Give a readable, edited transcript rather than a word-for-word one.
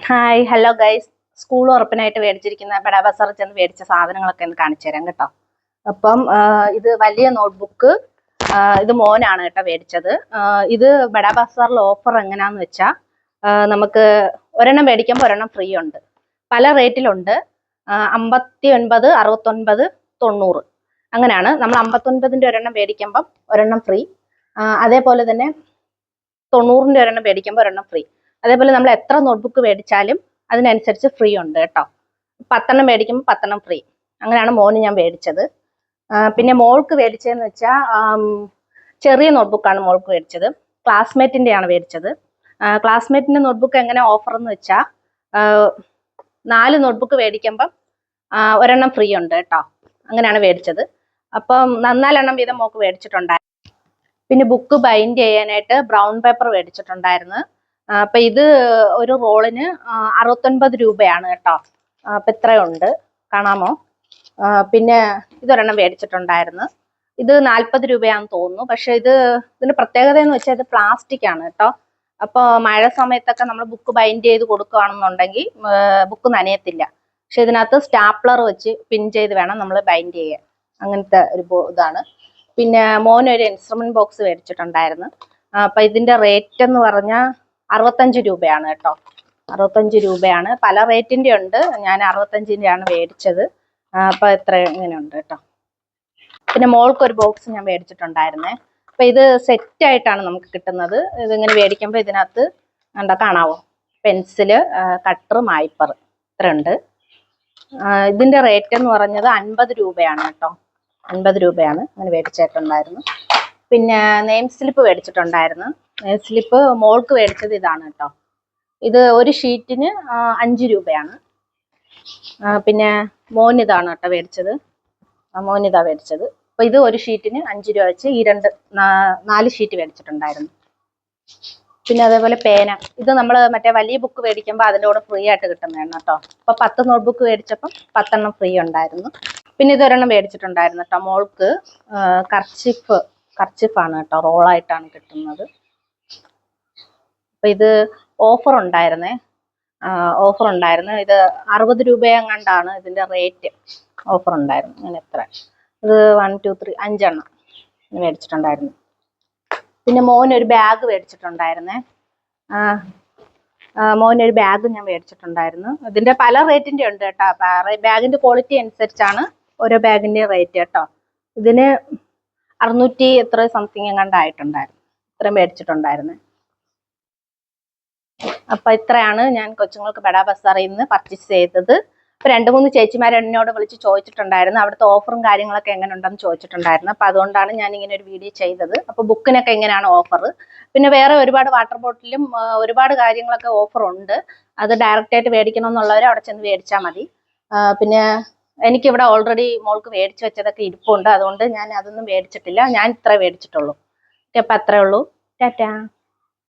Hi hello guys. School ഉറപ്പിനായിട്ട് മേടിച്ചിരിക്കുന്ന ബഡാ ബസാറിൽ ചെന്ന് മേടിച്ച സാധനങ്ങളൊക്കെ ഒന്ന് കാണിച്ചു തരാം കേട്ടോ. അപ്പം ഇത് വലിയ നോട്ട്ബുക്ക്, ഇത് മോനാണ് കേട്ടോ മേടിച്ചത്. ഇത് ബഡാ ബസാറിൽ ഓഫർ എങ്ങനെയാന്ന് വെച്ചാൽ നമുക്ക് ഒരെണ്ണം മേടിക്കുമ്പോൾ ഒരെണ്ണം ഫ്രീ ഉണ്ട്. പല റേറ്റിലുണ്ട്. 59, 69, 90 അങ്ങനെയാണ്. നമ്മൾ 59ന്റെ ഒരെണ്ണം മേടിക്കുമ്പം ഒരെണ്ണം ഫ്രീ. അതേപോലെ തന്നെ 90ന്റെ ഒരെണ്ണം മേടിക്കുമ്പോൾ ഒരെണ്ണം ഫ്രീ. അതേപോലെ നമ്മൾ എത്ര നോട്ട്ബുക്ക് മേടിച്ചാലും അതിനനുസരിച്ച് ഫ്രീ ഉണ്ട് കേട്ടോ. 10 മേടിക്കുമ്പോൾ 10 ഫ്രീ. അങ്ങനെയാണ് മോന് ഞാൻ മേടിച്ചത്. പിന്നെ മോൾക്ക് മേടിച്ചതെന്ന് വെച്ചാൽ ചെറിയ നോട്ട്ബുക്കാണ് മോൾക്ക് മേടിച്ചത്. ക്ലാസ്മേറ്റിൻ്റെയാണ് മേടിച്ചത്. ക്ലാസ്മേറ്റിൻ്റെ നോട്ട്ബുക്ക് എങ്ങനെ ഓഫർ എന്ന് വെച്ചാൽ 4 നോട്ട്ബുക്ക് മേടിക്കുമ്പം ഒരെണ്ണം ഫ്രീ ഉണ്ട് കേട്ടോ. അങ്ങനെയാണ് മേടിച്ചത്. അപ്പം 4 എണ്ണം വീതം മോൾക്ക് മേടിച്ചിട്ടുണ്ടായിരുന്നു. പിന്നെ ബുക്ക് ബൈൻഡ് ചെയ്യാനായിട്ട് ബ്രൗൺ പേപ്പർ മേടിച്ചിട്ടുണ്ടായിരുന്നു. അപ്പൊ ഇത് ഒരു റോളിന് 69 രൂപയാണ് കേട്ടോ. അപ്പൊ ഇത്രയുണ്ട്, കാണാമോ? പിന്നെ ഇതൊരെണ്ണം മേടിച്ചിട്ടുണ്ടായിരുന്നു. ഇത് 40 രൂപയാണെന്ന് തോന്നുന്നു. പക്ഷെ ഇതിന്റെ പ്രത്യേകത എന്ന് വെച്ചാൽ ഇത് പ്ലാസ്റ്റിക് ആണ് കേട്ടോ. അപ്പോൾ മഴ സമയത്തൊക്കെ നമ്മൾ ബുക്ക് ബൈൻഡ് ചെയ്ത് കൊടുക്കുകയാണെന്നുണ്ടെങ്കിൽ ബുക്ക് നനയത്തില്ല. പക്ഷെ ഇതിനകത്ത് സ്റ്റാപ്ലർ വെച്ച് പിൻ ചെയ്ത് വേണം നമ്മൾ ബൈൻഡ് ചെയ്യാൻ. അങ്ങനത്തെ ഒരു ഇതാണ്. പിന്നെ മോനൊരു ഇൻസ്ട്രുമെന്റ് ബോക്സ് മേടിച്ചിട്ടുണ്ടായിരുന്നു. അപ്പൊ ഇതിന്റെ റേറ്റ് എന്ന് പറഞ്ഞാൽ 65 രൂപയാണ് കേട്ടോ. 65 രൂപയാണ്. പല റേറ്റിന്റെ ഉണ്ട്. ഞാൻ 65ന്റെയാണ് മേടിച്ചത്. അപ്പൊ ഇത്ര ഇങ്ങനെ ഉണ്ട് കേട്ടോ. പിന്നെ മോൾക്കൊരു ബോക്സ് ഞാൻ മേടിച്ചിട്ടുണ്ടായിരുന്നേ. അപ്പൊ ഇത് സെറ്റ് ആയിട്ടാണ് നമുക്ക് കിട്ടുന്നത്. ഇതിങ്ങനെ മേടിക്കുമ്പോൾ ഇതിനകത്ത് കാണാവോ, പെൻസില്, കട്ടർ, മായ്പർ ഇത്ര ഉണ്ട്. ഇതിന്റെ റേറ്റ് എന്ന് പറഞ്ഞത് 50 രൂപയാണ് കേട്ടോ. 50 രൂപയാണ് അങ്ങനെ മേടിച്ചിട്ടുണ്ടായിരുന്നു. പിന്നെ നെയിം സ്ലിപ്പ് മേടിച്ചിട്ടുണ്ടായിരുന്നു. നെയിം സ്ലിപ്പ് മോൾക്ക് മേടിച്ചത് ഇതാണ് കേട്ടോ. ഇത് ഒരു ഷീറ്റിന് 5 രൂപയാണ്. പിന്നെ മോനിതാണ് കേട്ടോ മേടിച്ചത്. മോനിതാ മേടിച്ചത്. അപ്പൊ ഇത് ഒരു ഷീറ്റിന് 5 രൂപ വെച്ച് ഈ 4 ഷീറ്റ് മേടിച്ചിട്ടുണ്ടായിരുന്നു. പിന്നെ അതേപോലെ പേന, ഇത് നമ്മൾ മറ്റേ വലിയ ബുക്ക് മേടിക്കുമ്പോൾ അതിൻ്റെ കൂടെ ഫ്രീ ആയിട്ട് കിട്ടുന്നതാണ് കേട്ടോ. അപ്പൊ 10 നോട്ട്ബുക്ക് മേടിച്ചപ്പം 10 ഫ്രീ ഉണ്ടായിരുന്നു. പിന്നെ ഇതൊരെണ്ണം മേടിച്ചിട്ടുണ്ടായിരുന്നു കേട്ടോ മോൾക്ക്. കർച്ചിഫാണ് കേട്ടോ, റോളായിട്ടാണ് കിട്ടുന്നത്. അപ്പൊ ഇത് ഓഫർ ഉണ്ടായിരുന്നേ. ഇത് 60 രൂപയെങ്ങാണ്ടാണ് ഇതിന്റെ റേറ്റ്. ഓഫർ ഉണ്ടായിരുന്നു. അങ്ങനെ എത്ര, ഇത് 1, 2, 3, 5 എണ്ണം മേടിച്ചിട്ടുണ്ടായിരുന്നു. പിന്നെ മോനൊരു ബാഗ് മേടിച്ചിട്ടുണ്ടായിരുന്നേ. മോനൊരു ബാഗ് ഞാൻ മേടിച്ചിട്ടുണ്ടായിരുന്നു. ഇതിന്റെ പല റേറ്റിന്റെ ഉണ്ട് കേട്ടോ. ബാഗിന്റെ ക്വാളിറ്റി അനുസരിച്ചാണ് ഓരോ ബാഗിന്റെ റേറ്റ് കേട്ടോ. ഇതിന് 600 എത്ര സംതിങ് എങ്ങാണ്ടായിട്ടുണ്ടായിരുന്നു. ഇത്ര മേടിച്ചിട്ടുണ്ടായിരുന്നു. അപ്പൊ ഇത്രയാണ് ഞാൻ കൊച്ചുങ്ങൾക്ക് ബഡാ ബസാറിൽ നിന്ന് പർച്ചേസ് ചെയ്തത്. അപ്പൊ 2-3 ചേച്ചിമാർ എന്നോട് വിളിച്ച് ചോദിച്ചിട്ടുണ്ടായിരുന്നു അവിടുത്തെ ഓഫറും കാര്യങ്ങളൊക്കെ എങ്ങനെ ഉണ്ടെന്ന് ചോദിച്ചിട്ടുണ്ടായിരുന്നു. അപ്പൊ അതുകൊണ്ടാണ് ഞാൻ ഇങ്ങനെ ഒരു വീഡിയോ ചെയ്തത്. അപ്പൊ ബുക്കിനൊക്കെ എങ്ങനെയാണ് ഓഫർ, പിന്നെ വേറെ ഒരുപാട് വാട്ടർ ബോട്ടിലും ഒരുപാട് കാര്യങ്ങളൊക്കെ ഓഫർ ഉണ്ട്. അത് ഡയറക്റ്റ് ആയിട്ട് മേടിക്കണം എന്നുള്ളവർ അവിടെ ചെന്ന് മേടിച്ചാൽ മതി. പിന്നെ എനിക്കിവിടെ ഓൾറെഡി മോൾക്ക് മേടിച്ച് വെച്ചതൊക്കെ ഇരിപ്പുണ്ട്. അതുകൊണ്ട് ഞാൻ അതൊന്നും മേടിച്ചിട്ടില്ല. ഞാൻ ഇത്ര മേടിച്ചിട്ടുള്ളൂ. അപ്പൊ അത്രേ ഉള്ളൂ. ടാറ്റാ.